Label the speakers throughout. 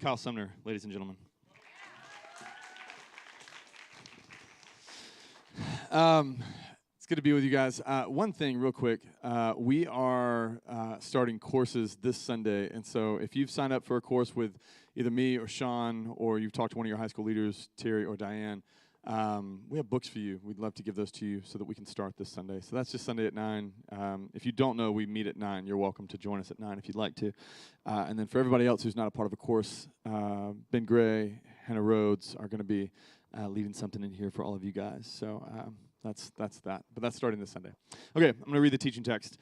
Speaker 1: Kyle Sumner, ladies and gentlemen. It's good to be with you guys. One thing real quick, we are starting courses this Sunday, and so if you've signed up for a course with either me or Sean, or you've talked to one of your high school leaders, Terry or Diane, we have books for you. We'd love to give those to you so that we can start this Sunday. So that's just Sunday at 9. If you don't know, we meet at 9. You're welcome to join us at 9 if you'd like to. And then for everybody else who's not a part of a course, Ben Gray, Hannah Rhodes are going to be leading something in here for all of you guys. So that's that. But that's starting this Sunday. Okay, I'm going to read the teaching text.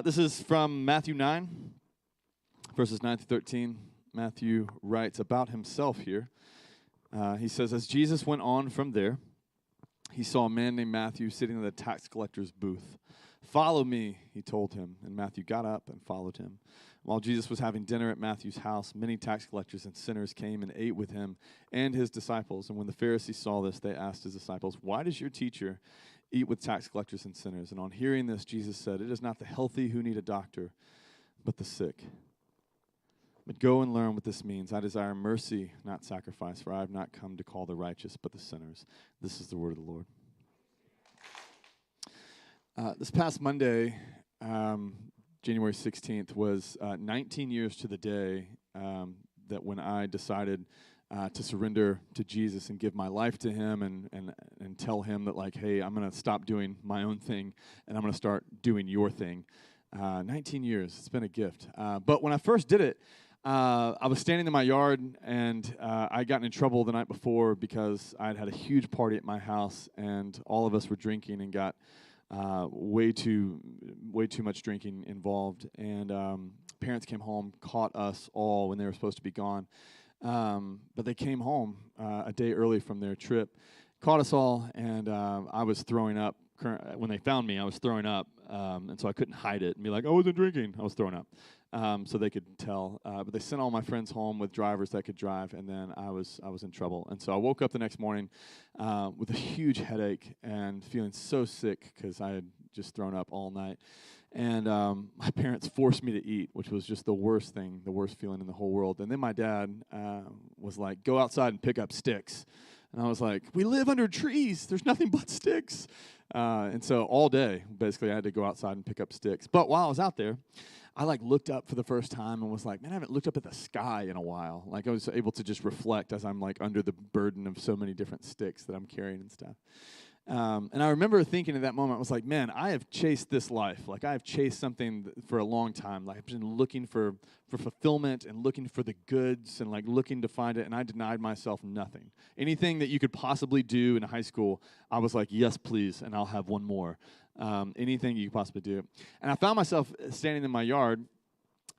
Speaker 1: This is from Matthew 9, verses 9 through 13. Matthew writes about himself here. He says, as Jesus went on from there, he saw a man named Matthew sitting in the tax collector's booth. Follow me, he told him, and Matthew got up and followed him. While Jesus was having dinner at Matthew's house, many tax collectors and sinners came and ate with him and his disciples. And when the Pharisees saw this, they asked his disciples, why does your teacher eat with tax collectors and sinners? And on hearing this, Jesus said, it is not the healthy who need a doctor, but the sick. But go and learn what this means. I desire mercy, not sacrifice, for I have not come to call the righteous, but the sinners. This is the word of the Lord. This past Monday, January 16th, was 19 years to the day that when I decided to surrender to Jesus and give my life to him and tell him that, like, hey, I'm going to stop doing my own thing and I'm going to start doing your thing. 19 years. It's been a gift. But when I first did it, I was standing in my yard, and I'd gotten in trouble the night before because I'd had a huge party at my house, and all of us were drinking and got way too much drinking involved. And parents came home, caught us all when they were supposed to be gone. But they came home a day early from their trip, caught us all, and I was throwing up. When they found me, I was throwing up, and so I couldn't hide it and be like, I wasn't drinking. I was throwing up. So they could tell. But they sent all my friends home with drivers that could drive, and then I was in trouble. And so I woke up the next morning with a huge headache and feeling so sick because I had just thrown up all night. And my parents forced me to eat, which was just the worst thing, the worst feeling in the whole world. And then my dad was like, go outside and pick up sticks. And I was like, we live under trees. There's nothing but sticks. And so all day, basically, I had to go outside and pick up sticks. But while I was out there, I looked up for the first time and was like, man, I haven't looked up at the sky in a while. Like, I was able to just reflect as I'm under the burden of so many different sticks that I'm carrying and stuff. And I remember thinking at that moment, I was like, man, I have chased this life. I have chased something for a long time. I've been looking for fulfillment and looking for the goods and looking to find it, and I denied myself nothing. Anything that you could possibly do in high school, I was like, yes, please, and I'll have one more. Anything you could possibly do. And I found myself standing in my yard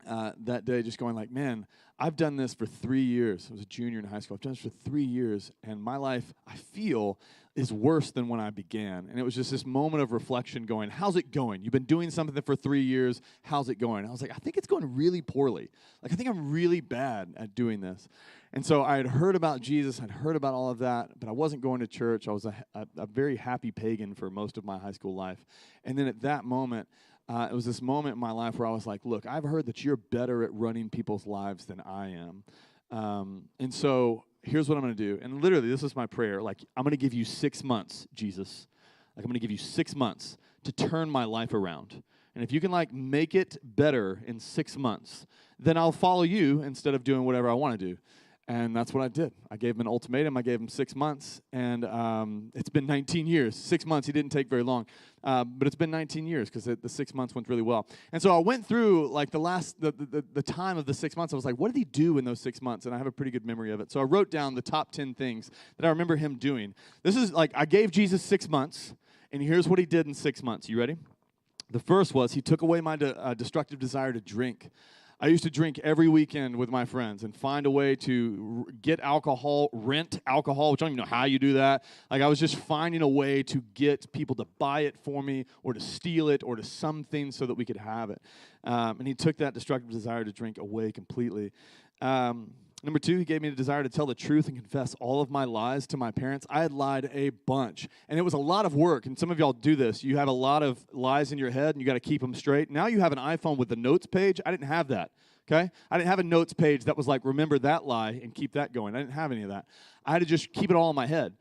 Speaker 1: that day just going man, I've done this for 3 years. I was a junior in high school. I've done this for 3 years, and my life, I feel, is worse than when I began. And it was just this moment of reflection going, how's it going? You've been doing something for 3 years. How's it going? And I was like, I think it's going really poorly. I think I'm really bad at doing this. And so I had heard about Jesus. I'd heard about all of that, but I wasn't going to church. I was a very happy pagan for most of my high school life. And then at that moment, it was this moment in my life where I was like, look, I've heard that you're better at running people's lives than I am. And so here's what I'm going to do. And literally, this is my prayer. I'm going to give you 6 months, Jesus. I'm going to give you 6 months to turn my life around. And if you can, make it better in 6 months, then I'll follow you instead of doing whatever I want to do. And that's what I did. I gave him an ultimatum. I gave him 6 months, and it's been 19 years. 6 months, he didn't take very long, but it's been 19 years because the 6 months went really well. And so I went through the time of the 6 months. I was like, what did he do in those 6 months? And I have a pretty good memory of it. So I wrote down the top 10 things that I remember him doing. This is I gave Jesus 6 months, and here's what he did in 6 months. You ready? The first was he took away my destructive desire to drink. I used to drink every weekend with my friends and find a way to get alcohol, rent alcohol, which I don't even know how you do that. I was just finding a way to get people to buy it for me or to steal it or to something so that we could have it. And he took that destructive desire to drink away completely. Number 2, he gave me the desire to tell the truth and confess all of my lies to my parents. I had lied a bunch, and it was a lot of work, and some of y'all do this. You have a lot of lies in your head, and you got to keep them straight. Now you have an iPhone with the notes page. I didn't have that, okay? I didn't have a notes page that was like, remember that lie and keep that going. I didn't have any of that. I had to just keep it all in my head.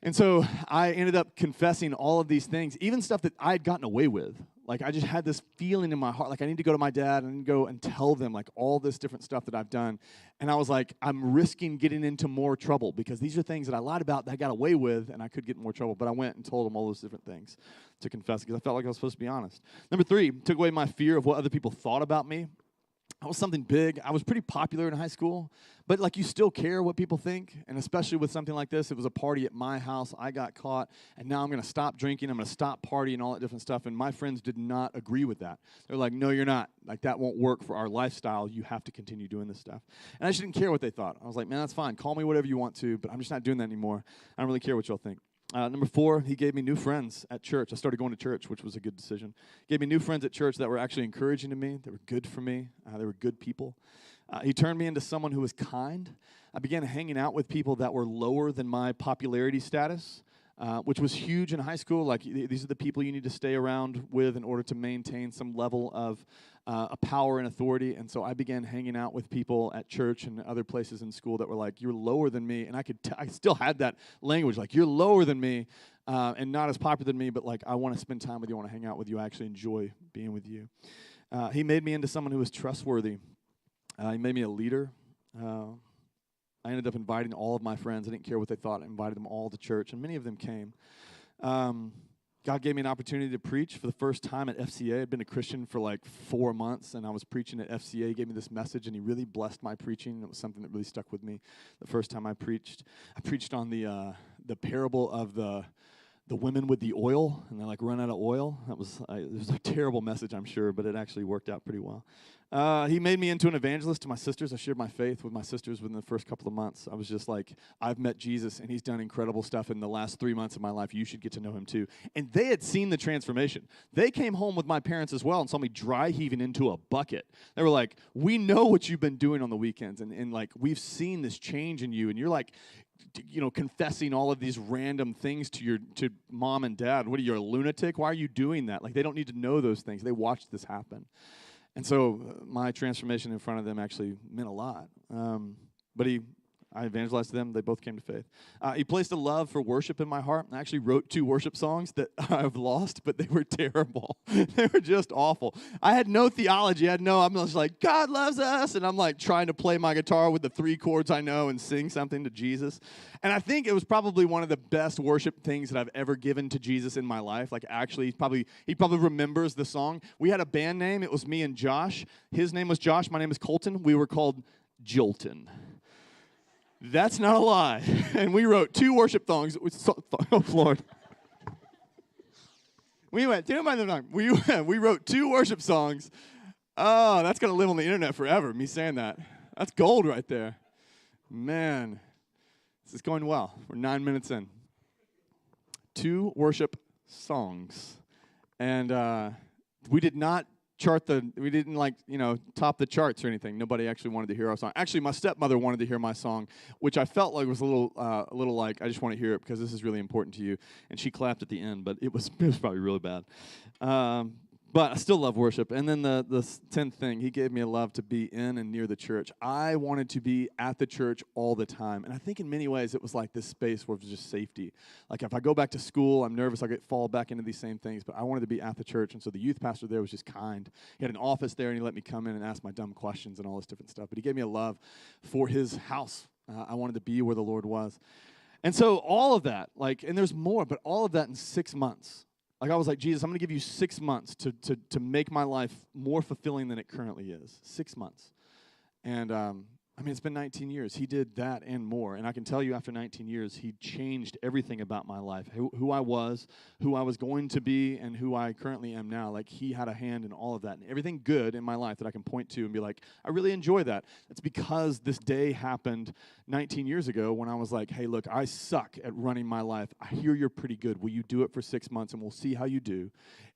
Speaker 1: And so I ended up confessing all of these things, even stuff that I had gotten away with. Like, I just had this feeling in my heart, like, I need to go to my dad and go and tell them, like, all this different stuff that I've done. And I was like, I'm risking getting into more trouble because these are things that I lied about that I got away with, and I could get in more trouble. But I went and told them all those different things to confess because I felt like I was supposed to be honest. Number 3, took away my fear of what other people thought about me. I was something big. I was pretty popular in high school, but like you still care what people think, and especially with something like this, it was a party at my house. I got caught, and now I'm going to stop drinking. I'm going to stop partying, all that different stuff, and my friends did not agree with that. They're like, no, you're not. Like, that won't work for our lifestyle. You have to continue doing this stuff. And I just didn't care what they thought. I was like, man, that's fine. Call me whatever you want to, but I'm just not doing that anymore. I don't really care what y'all think. Number 4, he gave me new friends at church. I started going to church, which was a good decision. He gave me new friends at church that were actually encouraging to me. They were good for me. They were good people. He turned me into someone who was kind. I began hanging out with people that were lower than my popularity status, which was huge in high school. Like, these are the people you need to stay around with in order to maintain some level of a power and authority. And so I began hanging out with people at church and other places in school that were like, you're lower than me. And I still had that language, like, you're lower than me and not as popular than me, but like, I want to spend time with you. I want to hang out with you. I actually enjoy being with you. He made me into someone who was trustworthy. He made me a leader. I ended up inviting all of my friends. I didn't care what they thought. I invited them all to church, and many of them came. God gave me an opportunity to preach for the first time at FCA. I'd been a Christian for like 4 months, and I was preaching at FCA. He gave me this message, and he really blessed my preaching. It was something that really stuck with me the first time I preached. I preached on the parable of the women with the oil, and they like run out of oil. It was a terrible message, I'm sure, but it actually worked out pretty well. He made me into an evangelist to my sisters. I shared my faith with my sisters within the first couple of months. I was just like, I've met Jesus, and he's done incredible stuff in the last 3 months of my life. You should get to know him too. And they had seen the transformation. They came home with my parents as well and saw me dry heaving into a bucket. They were like, we know what you've been doing on the weekends, and like, we've seen this change in you, and you're like, confessing all of these random things to mom and dad. What are you, a lunatic? Why are you doing that? Like, they don't need to know those things. They watched this happen. And so my transformation in front of them actually meant a lot. But I evangelized to them. They both came to faith. He placed a love for worship in my heart. I actually wrote 2 worship songs that I've lost, but they were terrible. They were just awful. I had no theology. I'm just like, God loves us. And I'm like trying to play my guitar with the 3 chords I know and sing something to Jesus. And I think it was probably one of the best worship things that I've ever given to Jesus in my life. Like, actually, he probably remembers the song. We had a band name. It was me and Josh. His name was Josh. My name is Coleton. We were called Jolton. That's not a lie. And we wrote 2 worship songs. Oh, Lord. We wrote 2 worship songs. Oh, that's going to live on the internet forever, me saying that. That's gold right there. Man, this is going well. We're 9 minutes in. 2 worship songs. And we did not we didn't top the charts or anything. Nobody actually wanted to hear our song. Actually, my stepmother wanted to hear my song, which I felt like was a little like, I just want to hear it because this is really important to you. And she clapped at the end, but it was probably really bad. But I still love worship. And then the 10th thing, he gave me a love to be in and near the church. I wanted to be at the church all the time. And I think in many ways it was like this space where it was just safety. Like, if I go back to school, I'm nervous I'll fall back into these same things. But I wanted to be at the church. And so the youth pastor there was just kind. He had an office there, and he let me come in and ask my dumb questions and all this different stuff. But he gave me a love for his house. I wanted to be where the Lord was. And so all of that, and there's more, but all of that in 6 months. Like, I was like, Jesus, I'm going to give you 6 months to make my life more fulfilling than it currently is. 6 months. And, it's been 19 years. He did that and more. And I can tell you after 19 years, he changed everything about my life. Who I was going to be, and who I currently am now. Like, he had a hand in all of that. And everything good in my life that I can point to and be like, I really enjoy that. It's because this day happened 19 years ago when I was like, hey, look, I suck at running my life. I hear you're pretty good. Will you do it for 6 months, and we'll see how you do?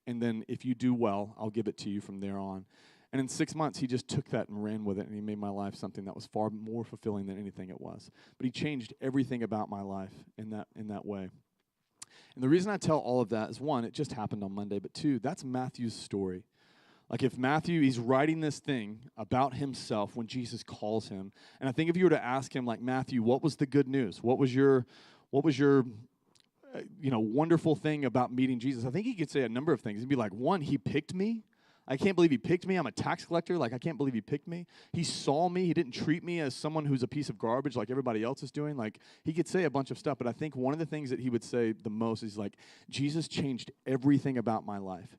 Speaker 1: And then if you do well, I'll give it to you from there on. And in 6 months, he just took that and ran with it, and he made my life something that was far more fulfilling than anything it was. But he changed everything about my life in that way. And the reason I tell all of that is, one, it just happened on Monday, but two, that's Matthew's story. Like if Matthew, he's writing this thing about himself when Jesus calls him. And I think if you were to ask him, like, Matthew, what was the good news? What was your wonderful thing about meeting Jesus? I think he could say a number of things. He'd be like, one, he picked me. I can't believe he picked me. I'm a tax collector. Like, I can't believe he picked me. He saw me. He didn't treat me as someone who's a piece of garbage like everybody else is doing. Like, he could say a bunch of stuff, but I think one of the things that he would say the most is, like, Jesus changed everything about my life.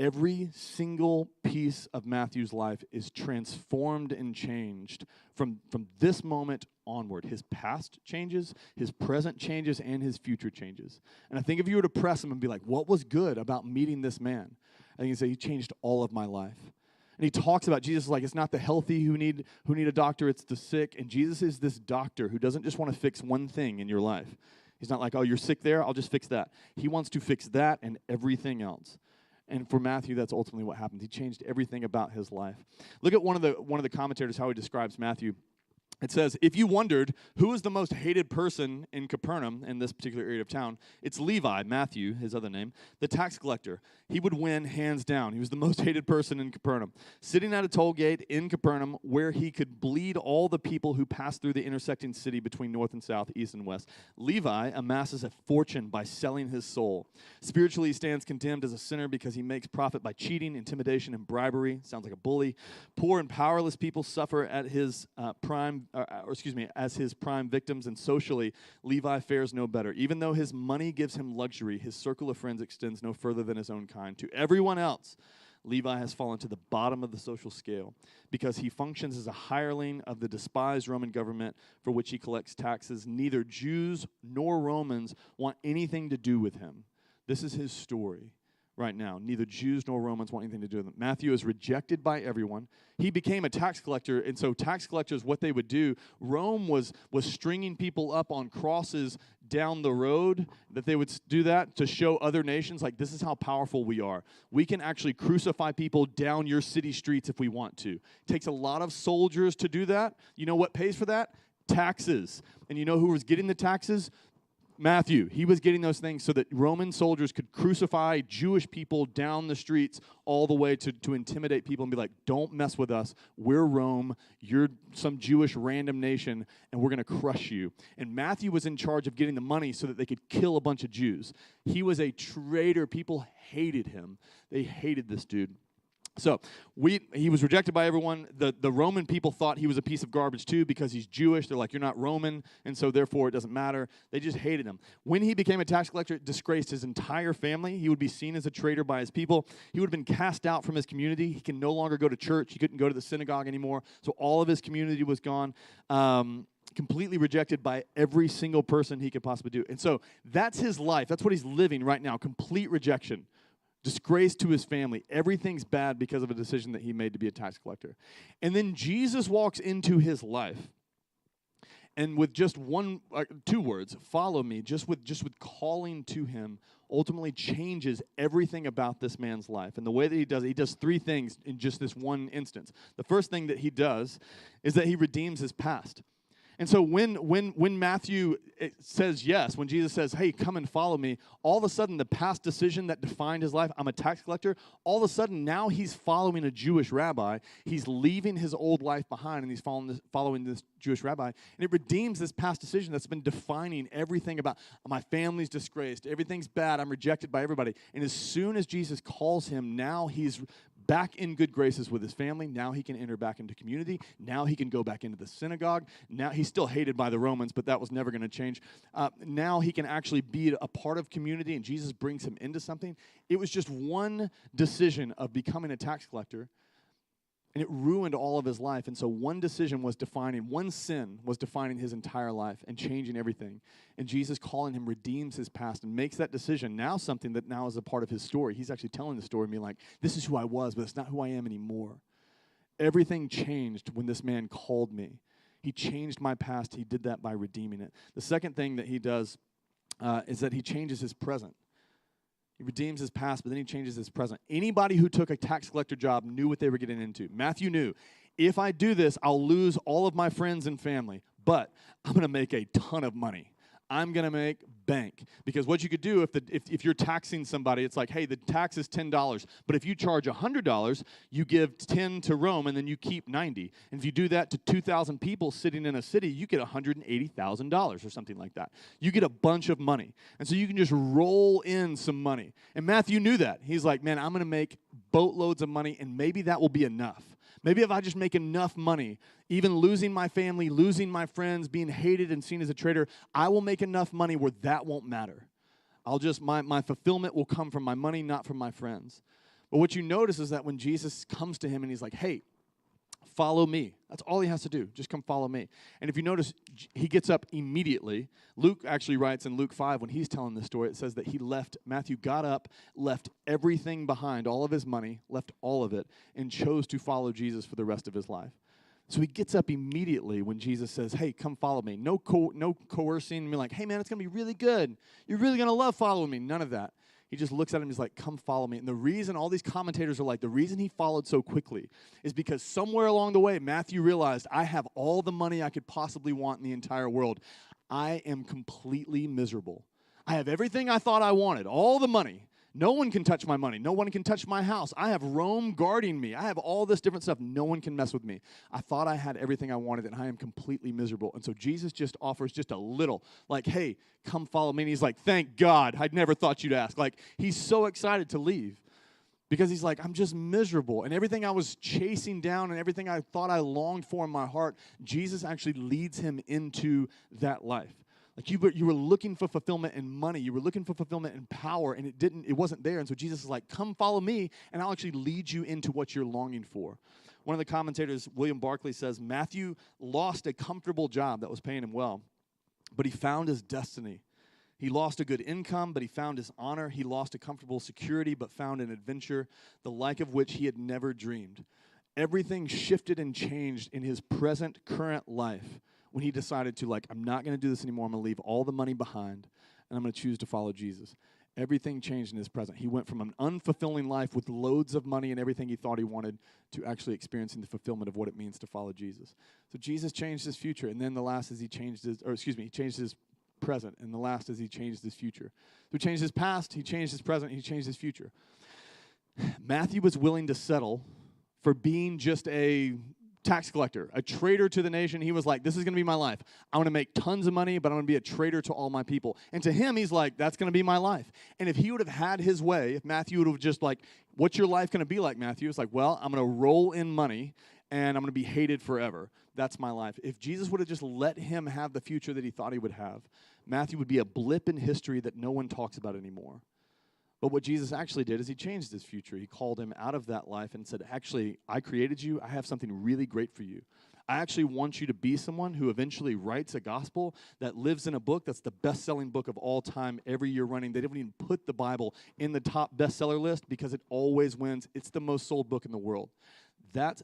Speaker 1: Every single piece of Matthew's life is transformed and changed from this moment onward. His past changes, his present changes, and his future changes. And I think if you were to press him and be like, what was good about meeting this man? I think he'd say, he changed all of my life. And he talks about Jesus like it's not the healthy who need a doctor, it's the sick. And Jesus is this doctor who doesn't just want to fix one thing in your life. He's not like, oh, you're sick there, I'll just fix that. He wants to fix that and everything else. And for Matthew, that's ultimately what happened. He changed everything about his life. Look at one of the commentators, how he describes Matthew. It says, if you wondered who is the most hated person in Capernaum, in this particular area of town, it's Levi, Matthew, his other name, the tax collector. He would win hands down. He was the most hated person in Capernaum. Sitting at a toll gate in Capernaum where he could bleed all the people who passed through the intersecting city between north and south, east and west. Levi amasses a fortune by selling his soul. Spiritually, he stands condemned as a sinner because he makes profit by cheating, intimidation, and bribery. Sounds like a bully. Poor and powerless people suffer at his as his prime victims, and socially, Levi fares no better. Even though his money gives him luxury, his circle of friends extends no further than his own kind. To everyone else, Levi has fallen to the bottom of the social scale because he functions as a hireling of the despised Roman government for which he collects taxes. Neither Jews nor Romans want anything to do with him. This is his story right now. Neither Jews nor Romans want anything to do with him. Matthew is rejected by everyone. He became a tax collector, and so tax collectors, what they would do, Rome was stringing people up on crosses down the road, that they would do that to show other nations, like, this is how powerful we are. We can actually crucify people down your city streets if we want to. It takes a lot of soldiers to do that. You know what pays for that? Taxes. And you know who was getting the taxes? Matthew. He was getting those things so that Roman soldiers could crucify Jewish people down the streets all the way to intimidate people and be like, don't mess with us. We're Rome. You're some Jewish random nation, and we're going to crush you. And Matthew was in charge of getting the money so that they could kill a bunch of Jews. He was a traitor. People hated him. They hated this dude. So he was rejected by everyone. The Roman people thought he was a piece of garbage too because he's Jewish. They're like, you're not Roman, and so therefore it doesn't matter. They just hated him. When he became a tax collector, it disgraced his entire family. He would be seen as a traitor by his people. He would have been cast out from his community. He can no longer go to church. He couldn't go to the synagogue anymore. So all of his community was gone. Completely rejected by every single person he could possibly do. And so that's his life. That's what he's living right now, complete rejection. Disgrace to his family. Everything's bad because of a decision that he made to be a tax collector. And then Jesus walks into his life. And with just two words, follow me, just with calling to him, ultimately changes everything about this man's life. And the way that he does three things in just this one instance. The first thing that he does is that he redeems his past. And so when Matthew says yes, when Jesus says, hey, come and follow me, all of a sudden the past decision that defined his life, I'm a tax collector, all of a sudden now he's following a Jewish rabbi. He's leaving his old life behind, and he's following this Jewish rabbi. And it redeems this past decision that's been defining everything about my family's disgraced, everything's bad, I'm rejected by everybody. And as soon as Jesus calls him, now he's back in good graces with his family. Now he can enter back into community. Now he can go back into the synagogue. Now he's still hated by the Romans, but that was never going to change. Now he can actually be a part of community, and Jesus brings him into something. It was just one decision of becoming a tax collector, and it ruined all of his life. And so one decision was defining, one sin was defining his entire life and changing everything. And Jesus, calling him, redeems his past and makes that decision now something that now is a part of his story. He's actually telling the story to me like, this is who I was, but it's not who I am anymore. Everything changed when this man called me. He changed my past. He did that by redeeming it. The second thing that he does is that he changes his present. He redeems his past, but then he changes his present. Anybody who took a tax collector job knew what they were getting into. Matthew knew, if I do this, I'll lose all of my friends and family, but I'm going to make a ton of money. I'm going to make bank. Because what you could do if you're taxing somebody, it's like, hey, the tax is $10. But if you charge $100, you give 10 to Rome, and then you keep 90. And if you do that to 2,000 people sitting in a city, you get $180,000 or something like that. You get a bunch of money. And so you can just roll in some money. And Matthew knew that. He's like, man, I'm going to make boatloads of money, and maybe that will be enough. Maybe if I just make enough money, even losing my family, losing my friends, being hated and seen as a traitor, I will make enough money where that won't matter. My fulfillment will come from my money, not from my friends. But what you notice is that when Jesus comes to him and he's like, hey, follow me. That's all he has to do. Just come follow me. And if you notice, he gets up immediately. Luke actually writes in Luke 5, when he's telling this story, it says that Matthew got up, left everything behind, all of his money, left all of it, and chose to follow Jesus for the rest of his life. So he gets up immediately when Jesus says, hey, come follow me. No coercing me like, hey, man, it's going to be really good. You're really going to love following me. None of that. He just looks at him and he's like, come follow me. And the reason all these commentators are like, the reason he followed so quickly is because somewhere along the way, Matthew realized, I have all the money I could possibly want in the entire world. I am completely miserable. I have everything I thought I wanted, all the money. No one can touch my money. No one can touch my house. I have Rome guarding me. I have all this different stuff. No one can mess with me. I thought I had everything I wanted, and I am completely miserable. And so Jesus just offers just a little, like, hey, come follow me. And he's like, thank God. I'd never thought you'd ask. Like, he's so excited to leave because he's like, I'm just miserable. And everything I was chasing down and everything I thought I longed for in my heart, Jesus actually leads him into that life. Like you were looking for fulfillment in money. You were looking for fulfillment in power, and it wasn't there. And so Jesus is like, come follow me, and I'll actually lead you into what you're longing for. One of the commentators, William Barclay, says, Matthew lost a comfortable job that was paying him well, but he found his destiny. He lost a good income, but he found his honor. He lost a comfortable security, but found an adventure, the like of which he had never dreamed. Everything shifted and changed in his current life when he decided to, like, I'm not going to do this anymore. I'm going to leave all the money behind, and I'm going to choose to follow Jesus. Everything changed in his present. He went from an unfulfilling life with loads of money and everything he thought he wanted to actually experiencing the fulfillment of what it means to follow Jesus. So Jesus changed his future, and then the last is he changed his present, and the last is he changed his future. So he changed his past, he changed his present, he changed his future. Matthew was willing to settle for being just a tax collector, a traitor to the nation. He was like, this is going to be my life. I'm going to make tons of money, but I'm going to be a traitor to all my people. And to him, he's like, that's going to be my life. And if he would have had his way, if Matthew would have just like, what's your life going to be like, Matthew? It's like, well, I'm going to roll in money, and I'm going to be hated forever. That's my life. If Jesus would have just let him have the future that he thought he would have, Matthew would be a blip in history that no one talks about anymore. But what Jesus actually did is he changed his future. He called him out of that life and said, actually, I created you. I have something really great for you. I actually want you to be someone who eventually writes a gospel that lives in a book that's the best-selling book of all time every year running. They don't even put the Bible in the top bestseller list because it always wins. It's the most sold book in the world.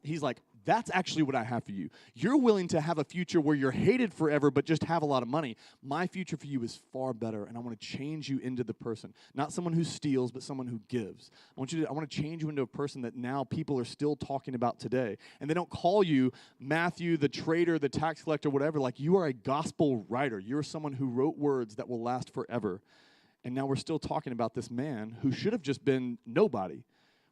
Speaker 1: He's like, that's actually what I have for you. You're willing to have a future where you're hated forever but just have a lot of money. My future for you is far better, and I want to change you into the person. Not someone who steals, but someone who gives. I want to change you into a person that now people are still talking about today. And they don't call you Matthew, the traitor, the tax collector, whatever. Like, you are a gospel writer. You're someone who wrote words that will last forever. And now we're still talking about this man who should have just been nobody.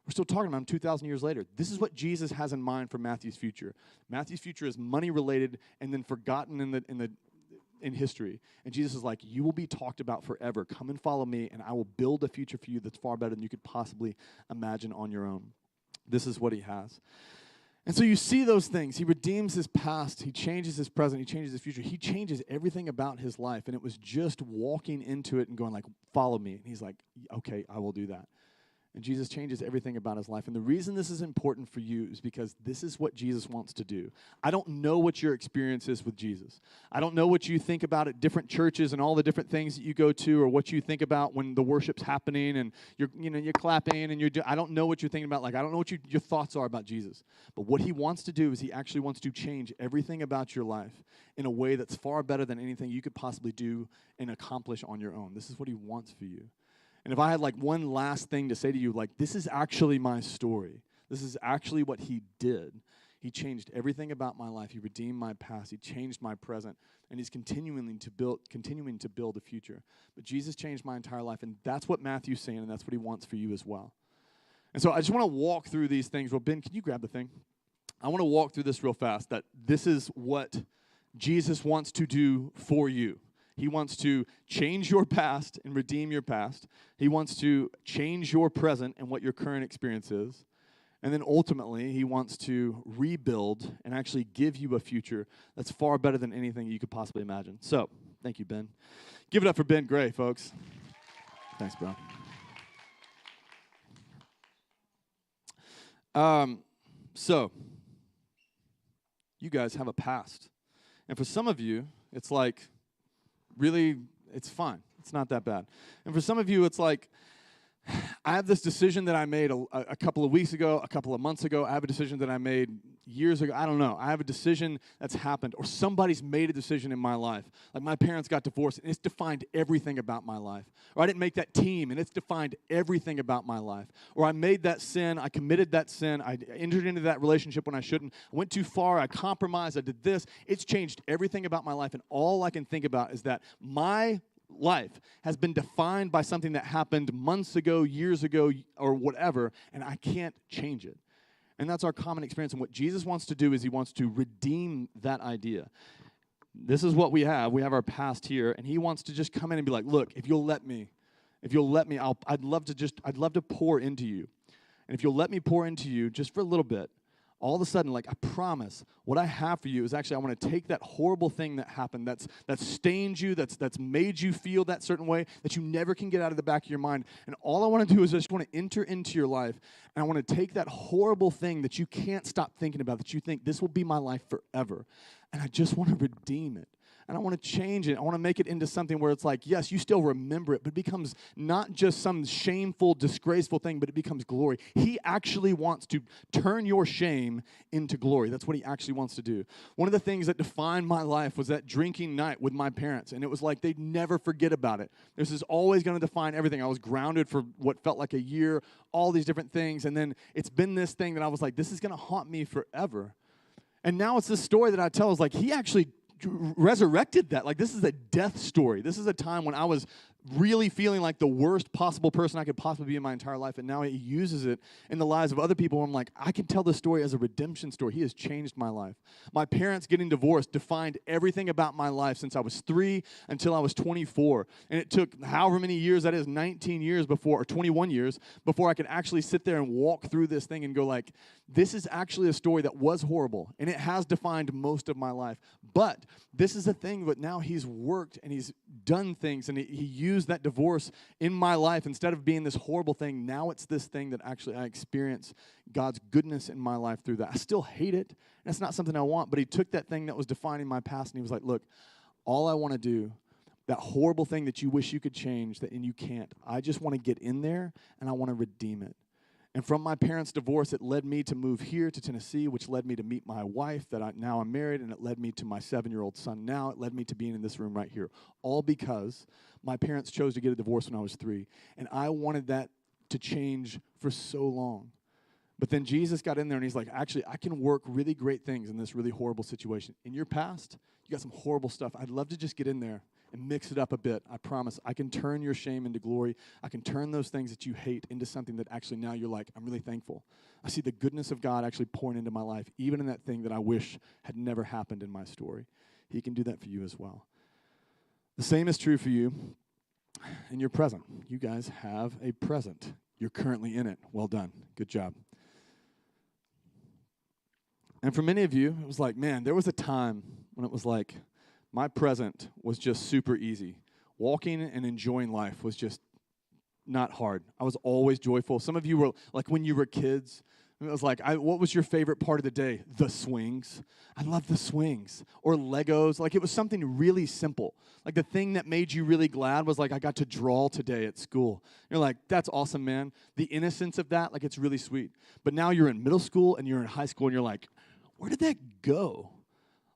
Speaker 1: We're still talking about him 2,000 years later. This is what Jesus has in mind for Matthew's future. Matthew's future is money-related and then forgotten in history. And Jesus is like, you will be talked about forever. Come and follow me, and I will build a future for you that's far better than you could possibly imagine on your own. This is what he has. And so you see those things. He redeems his past. He changes his present. He changes his future. He changes everything about his life. And it was just walking into it and going like, follow me. And he's like, okay, I will do that. And Jesus changes everything about his life. And the reason this is important for you is because this is what Jesus wants to do. I don't know what your experience is with Jesus. I don't know what you think about at different churches and all the different things that you go to, or what you think about when the worship's happening and you're clapping and I don't know what you're thinking about. Like, I don't know what your thoughts are about Jesus. But what he wants to do is he actually wants to change everything about your life in a way that's far better than anything you could possibly do and accomplish on your own. This is what he wants for you. And if I had like one last thing to say to you, like, this is actually my story. This is actually what he did. He changed everything about my life. He redeemed my past. He changed my present. And he's continuing to build a future. But Jesus changed my entire life. And that's what Matthew's saying, and that's what he wants for you as well. And so I just want to walk through these things. Well, Ben, can you grab the thing? I want to walk through this real fast, that this is what Jesus wants to do for you. He wants to change your past and redeem your past. He wants to change your present and what your current experience is. And then ultimately, he wants to rebuild and actually give you a future that's far better than anything you could possibly imagine. So, thank you, Ben. Give it up for Ben Gray, folks. Thanks, bro. So, you guys have a past. And for some of you, it's like, really, it's fine. It's not that bad. And for some of you, it's like, I have this decision that I made a couple of weeks ago, a couple of months ago. I have a decision that I made years ago. I don't know. I have a decision that's happened, or somebody's made a decision in my life. Like my parents got divorced, and it's defined everything about my life. Or I didn't make that team, and it's defined everything about my life. Or I made that sin. I committed that sin. I entered into that relationship when I shouldn't. I went too far. I compromised. I did this. It's changed everything about my life, and all I can think about is that my life has been defined by something that happened months ago, years ago, or whatever, and I can't change it. And that's our common experience. And what Jesus wants to do is he wants to redeem that idea. This is what we have. We have our past here, and he wants to just come in and be like, look, if you'll let me, I'd love to pour into you. And if you'll let me pour into you just for a little bit, all of a sudden, like, I promise, what I have for you is actually I want to take that horrible thing that happened, that's stained you, that's made you feel that certain way, that you never can get out of the back of your mind. And all I want to do is I just want to enter into your life, and I want to take that horrible thing that you can't stop thinking about, that you think, this will be my life forever. And I just want to redeem it. And I want to change it. I want to make it into something where it's like, yes, you still remember it, but it becomes not just some shameful, disgraceful thing, but it becomes glory. He actually wants to turn your shame into glory. That's what he actually wants to do. One of the things that defined my life was that drinking night with my parents, and it was like they'd never forget about it. This is always going to define everything. I was grounded for what felt like a year, all these different things, and then it's been this thing that I was like, this is going to haunt me forever. And now it's this story that I tell is like, he actually resurrected that. Like, this is a death story. This is a time when I was really feeling like the worst possible person I could possibly be in my entire life, and now he uses it in the lives of other people. I'm like, I can tell this story as a redemption story. He has changed my life. My parents getting divorced defined everything about my life since I was 3 until I was 24, and it took however many years that is, 19 years before, or 21 years, before I could actually sit there and walk through this thing and go like, this is actually a story that was horrible, and it has defined most of my life, but this is a thing that now he's worked and he's done things, and he used that divorce in my life. Instead of being this horrible thing, now it's this thing that actually I experience God's goodness in my life through that. I still hate it. That's not something I want, but he took that thing that was defining my past, and he was like, look, all I want to do, that horrible thing that you wish you could change, and you can't, I just want to get in there, and I want to redeem it. And from my parents' divorce, it led me to move here to Tennessee, which led me to meet my wife now I'm married, and it led me to my 7-year-old son now. It led me to being in this room right here, all because my parents chose to get a divorce when I was 3. And I wanted that to change for so long. But then Jesus got in there, and he's like, actually, I can work really great things in this really horrible situation. In your past, you got some horrible stuff. I'd love to just get in there and mix it up a bit. I promise. I can turn your shame into glory. I can turn those things that you hate into something that actually now you're like, I'm really thankful. I see the goodness of God actually pouring into my life, even in that thing that I wish had never happened in my story. He can do that for you as well. The same is true for you in your present. You guys have a present. You're currently in it. Well done. Good job. And for many of you, it was like, man, there was a time when it was like, my present was just super easy. Walking and enjoying life was just not hard. I was always joyful. Some of you were, like when you were kids, it was like, what was your favorite part of the day? The swings. I love the swings. Or Legos. Like, it was something really simple. Like, the thing that made you really glad was like, I got to draw today at school. You're like, that's awesome, man. The innocence of that, like, it's really sweet. But now you're in middle school and you're in high school and you're like, where did that go?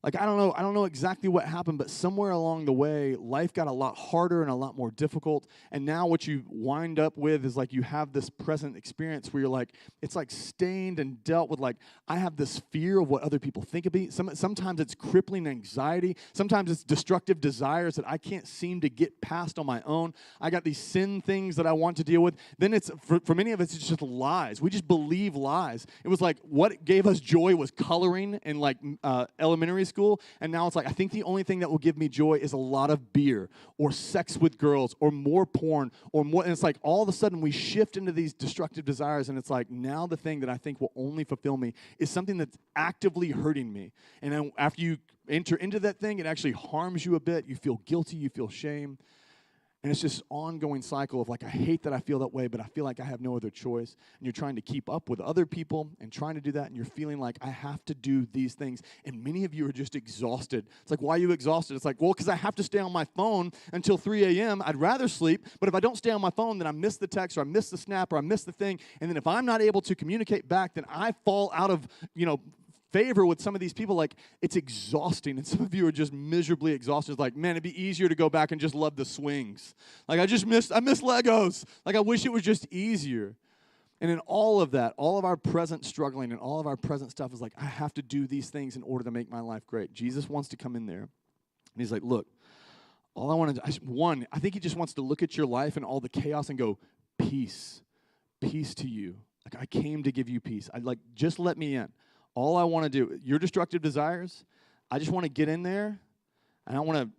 Speaker 1: Like, I don't know exactly what happened, but somewhere along the way, life got a lot harder and a lot more difficult. And now what you wind up with is like you have this present experience where you're like, it's like stained and dealt with. Like, I have this fear of what other people think of me. Sometimes it's crippling anxiety. Sometimes it's destructive desires that I can't seem to get past on my own. I got these sin things that I want to deal with. Then it's, for many of us, it's just lies. We just believe lies. It was like what gave us joy was coloring in like elementary school, and now it's like, I think the only thing that will give me joy is a lot of beer or sex with girls or more porn or more, and it's like all of a sudden we shift into these destructive desires, and it's like now the thing that I think will only fulfill me is something that's actively hurting me. And then after you enter into that thing, it actually harms you a bit. You feel guilty, you feel shame. And it's just ongoing cycle of like, I hate that I feel that way, but I feel like I have no other choice. And you're trying to keep up with other people and trying to do that, and you're feeling like I have to do these things. And many of you are just exhausted. It's like, why are you exhausted? It's like, well, because I have to stay on my phone until 3 a.m. I'd rather sleep, but if I don't stay on my phone, then I miss the text or I miss the snap or I miss the thing. And then if I'm not able to communicate back, then I fall out of, favor with some of these people. Like, it's exhausting, and some of you are just miserably exhausted. It's like, man, it'd be easier to go back and just love the swings. Like, I miss Legos. Like, I wish it was just easier. And in all of that, all of our present struggling and all of our present stuff is like, I have to do these things in order to make my life great. Jesus wants to come in there, and he's like, look, all I want to do, I think he just wants to look at your life and all the chaos and go, peace to you. Like, I came to give you peace. Just let me in. All I want to do, your destructive desires, I just want to get in there, and I want to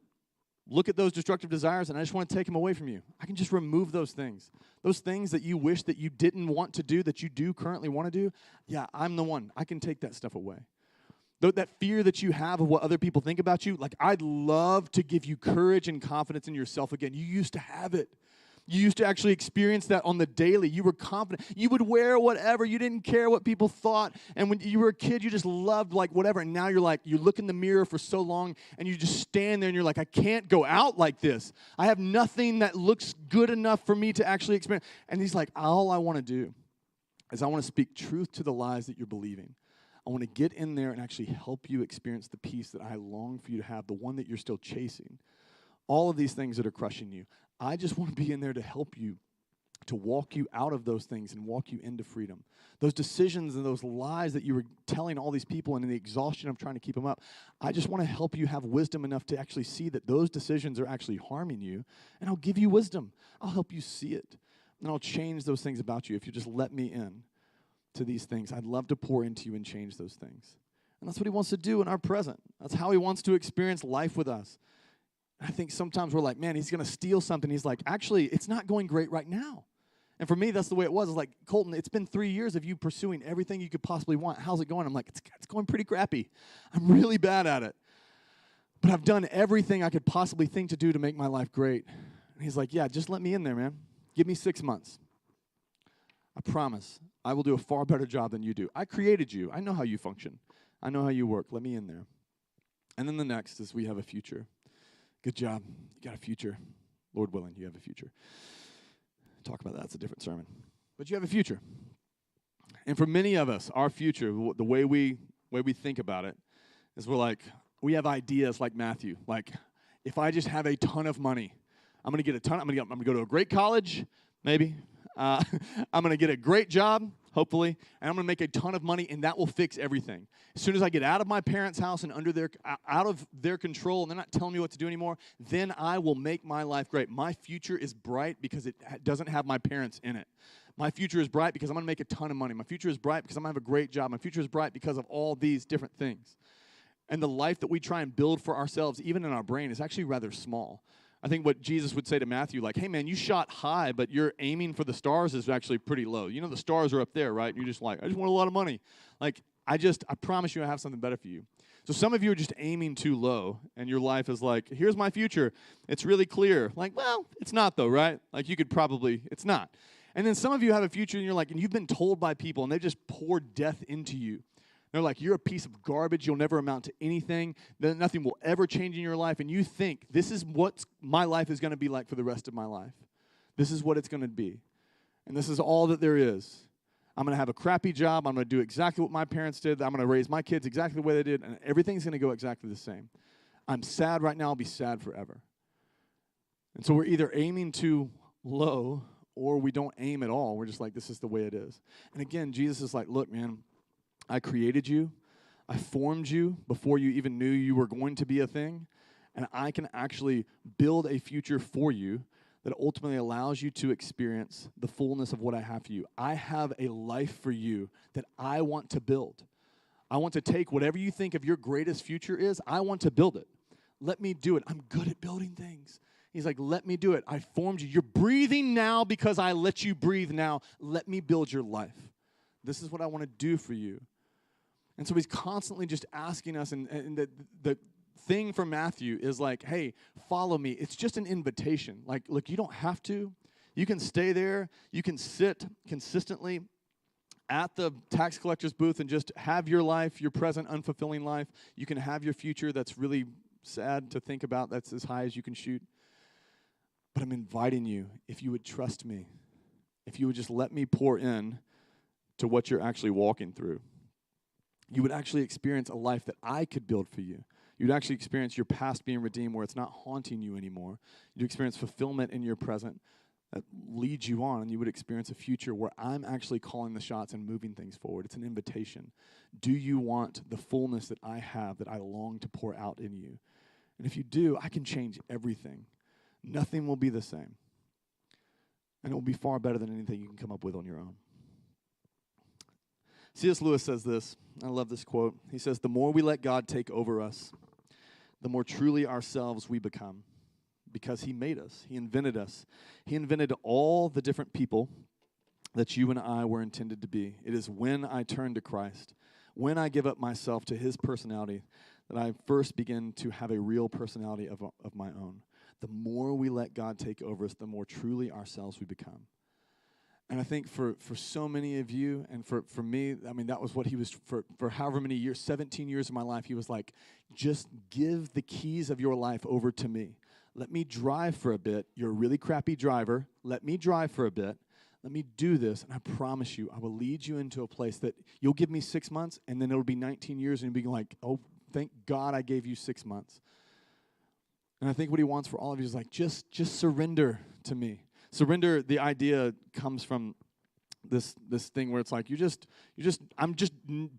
Speaker 1: look at those destructive desires, and I just want to take them away from you. I can just remove those things. Those things that you wish that you didn't want to do, that you do currently want to do, yeah, I'm the one. I can take that stuff away. That fear that you have of what other people think about you, like, I'd love to give you courage and confidence in yourself again. You used to have it. You used to actually experience that on the daily. You were confident. You would wear whatever. You didn't care what people thought. And when you were a kid, you just loved like whatever. And now you're like, you look in the mirror for so long and you just stand there and you're like, I can't go out like this. I have nothing that looks good enough for me to actually experience. And he's like, all I want to do is I want to speak truth to the lies that you're believing. I want to get in there and actually help you experience the peace that I long for you to have, the one that you're still chasing. All of these things that are crushing you. I just want to be in there to help you, to walk you out of those things and walk you into freedom. Those decisions and those lies that you were telling all these people and in the exhaustion of trying to keep them up, I just want to help you have wisdom enough to actually see that those decisions are actually harming you, and I'll give you wisdom. I'll help you see it, and I'll change those things about you if you just let me in to these things. I'd love to pour into you and change those things. And that's what he wants to do in our present. That's how he wants to experience life with us. I think sometimes we're like, man, he's going to steal something. He's like, actually, it's not going great right now. And for me, that's the way it was. It's like, Coleton, it's been 3 years of you pursuing everything you could possibly want. How's it going? I'm like, it's going pretty crappy. I'm really bad at it. But I've done everything I could possibly think to do to make my life great. And he's like, yeah, just let me in there, man. Give me 6 months. I promise I will do a far better job than you do. I created you. I know how you function. I know how you work. Let me in there. And then the next is we have a future. Good job. You got a future. Lord willing, you have a future. Talk about that. It's a different sermon. But you have a future. And for many of us, our future, the way we think about it, is we have ideas like Matthew. Like, if I just have a ton of money, I'm going to get a ton. I'm going to go to a great college, maybe. I'm going to get a great job, hopefully, and I'm going to make a ton of money, and that will fix everything. As soon as I get out of my parents' house and out of their control, and they're not telling me what to do anymore, then I will make my life great. My future is bright because it doesn't have my parents in it. My future is bright because I'm going to make a ton of money. My future is bright because I'm going to have a great job. My future is bright because of all these different things. And the life that we try and build for ourselves, even in our brain, is actually rather small. I think what Jesus would say to Matthew, like, hey, man, you shot high, but you're aiming for the stars is actually pretty low. You know the stars are up there, right? And you're just like, I just want a lot of money. Like, I promise you I have something better for you. So some of you are just aiming too low, and your life is like, here's my future. It's really clear. Like, well, it's not, though, right? Like, it's not. And then some of you have a future, and you're like, and you've been told by people, and they've just poured death into you. They're like, you're a piece of garbage. You'll never amount to anything. Nothing will ever change in your life. And you think, this is what my life is going to be like for the rest of my life. This is what it's going to be. And this is all that there is. I'm going to have a crappy job. I'm going to do exactly what my parents did. I'm going to raise my kids exactly the way they did, and everything's going to go exactly the same. I'm sad right now. I'll be sad forever. And so we're either aiming too low or we don't aim at all. We're just like, this is the way it is. And again, Jesus is like, look, man, I created you. I formed you before you even knew you were going to be a thing. And I can actually build a future for you that ultimately allows you to experience the fullness of what I have for you. I have a life for you that I want to build. I want to take whatever you think of your greatest future is, I want to build it. Let me do it. I'm good at building things. He's like, let me do it. I formed you. You're breathing now because I let you breathe now. Let me build your life. This is what I want to do for you. And so he's constantly just asking us, and the thing for Matthew is like, hey, follow me. It's just an invitation. Like, look, you don't have to. You can stay there. You can sit consistently at the tax collector's booth and just have your life, your present unfulfilling life. You can have your future that's really sad to think about, that's as high as you can shoot. But I'm inviting you, if you would trust me, if you would just let me pour in to what you're actually walking through, you would actually experience a life that I could build for you. You'd actually experience your past being redeemed where it's not haunting you anymore. You'd experience fulfillment in your present that leads you on, and you would experience a future where I'm actually calling the shots and moving things forward. It's an invitation. Do you want the fullness that I have, that I long to pour out in you? And if you do, I can change everything. Nothing will be the same. And it will be far better than anything you can come up with on your own. C.S. Lewis says this. I love this quote. He says, the more we let God take over us, the more truly ourselves we become. Because he made us. He invented us. He invented all the different people that you and I were intended to be. It is when I turn to Christ, when I give up myself to his personality, that I first begin to have a real personality of my own. The more we let God take over us, the more truly ourselves we become. And I think for so many of you, and for me, I mean, that was what he was, for however many years, 17 years of my life, he was like, just give the keys of your life over to me. Let me drive for a bit. You're a really crappy driver. Let me drive for a bit. Let me do this, and I promise you, I will lead you into a place that you'll give me 6 months, and then it'll be 19 years, and you'll be like, oh, thank God I gave you 6 months. And I think what he wants for all of you is like, just surrender to me. Surrender, the idea comes from this thing where it's like, I'm just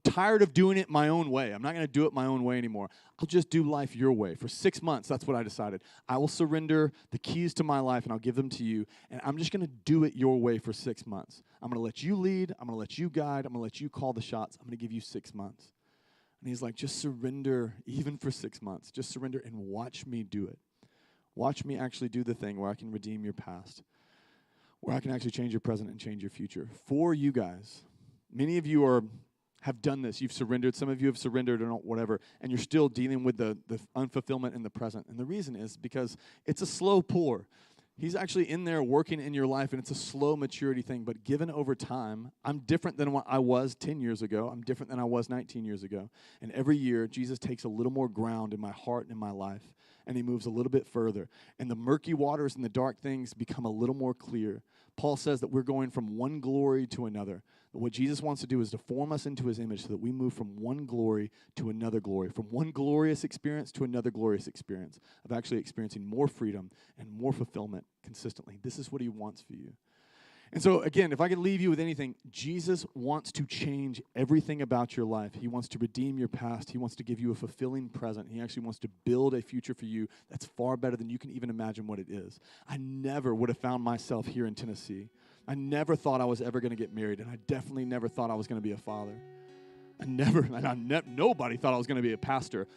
Speaker 1: tired of doing it my own way. I'm not going to do it my own way anymore. I'll just do life your way. For 6 months, that's what I decided. I will surrender the keys to my life, and I'll give them to you, and I'm just going to do it your way for 6 months. I'm going to let you lead. I'm going to let you guide. I'm going to let you call the shots. I'm going to give you 6 months. And he's like, just surrender even for 6 months. Just surrender and watch me do it. Watch me actually do the thing where I can redeem your past, where I can actually change your present and change your future for you guys. Many of you have done this. You've surrendered. Some of you have surrendered or whatever, and you're still dealing with the unfulfillment in the present. And the reason is because it's a slow pour. He's actually in there working in your life, and it's a slow maturity thing. But given over time, I'm different than what I was 10 years ago. I'm different than I was 19 years ago. And every year, Jesus takes a little more ground in my heart and in my life, and he moves a little bit further. And the murky waters and the dark things become a little more clear. Paul says that we're going from one glory to another. What Jesus wants to do is to form us into his image so that we move from one glory to another glory, from one glorious experience to another glorious experience of actually experiencing more freedom and more fulfillment consistently. This is what he wants for you. And so, again, if I could leave you with anything, Jesus wants to change everything about your life. He wants to redeem your past. He wants to give you a fulfilling present. He actually wants to build a future for you that's far better than you can even imagine what it is. I never would have found myself here in Tennessee. I never thought I was ever going to get married, and I definitely never thought I was going to be a father. Nobody thought I was going to be a pastor.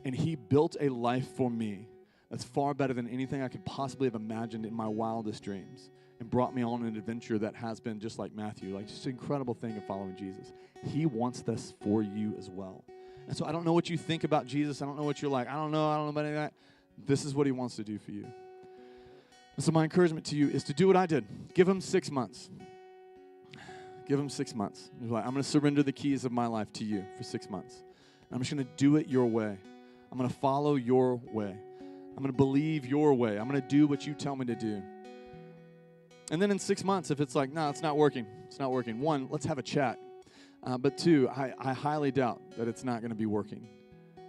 Speaker 1: And he built a life for me that's far better than anything I could possibly have imagined in my wildest dreams, and brought me on an adventure that has been just like Matthew, like just an incredible thing of following Jesus. He wants this for you as well. And so I don't know what you think about Jesus. I don't know what you're like. I don't know about any of that. This is what he wants to do for you. And so my encouragement to you is to do what I did. Give him 6 months. Give him 6 months. He's like, I'm going to surrender the keys of my life to you for 6 months. I'm just going to do it your way. I'm going to follow your way. I'm going to believe your way. I'm going to do what you tell me to do. And then in 6 months, if it's like, no, it's not working. It's not working. One, let's have a chat. But two, I highly doubt that it's not going to be working.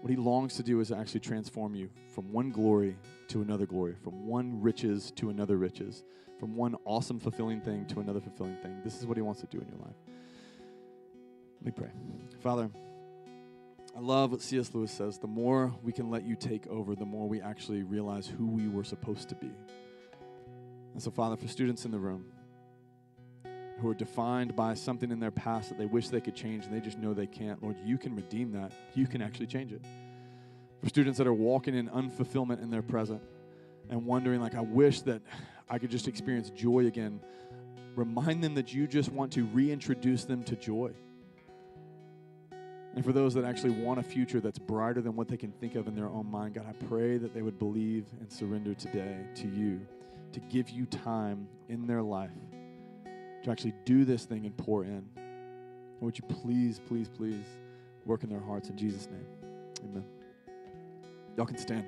Speaker 1: What he longs to do is actually transform you from one glory to another glory, from one riches to another riches, from one awesome, fulfilling thing to another fulfilling thing. This is what he wants to do in your life. Let me pray. Father, I love what C.S. Lewis says. The more we can let you take over, the more we actually realize who we were supposed to be. And so, Father, for students in the room who are defined by something in their past that they wish they could change and they just know they can't, Lord, you can redeem that. You can actually change it. For students that are walking in unfulfillment in their present and wondering, like, I wish that I could just experience joy again, remind them that you just want to reintroduce them to joy. And for those that actually want a future that's brighter than what they can think of in their own mind, God, I pray that they would believe and surrender today to you, to give you time in their life to actually do this thing and pour in. And would you please, please, please work in their hearts in Jesus' name. Amen. Y'all can stand.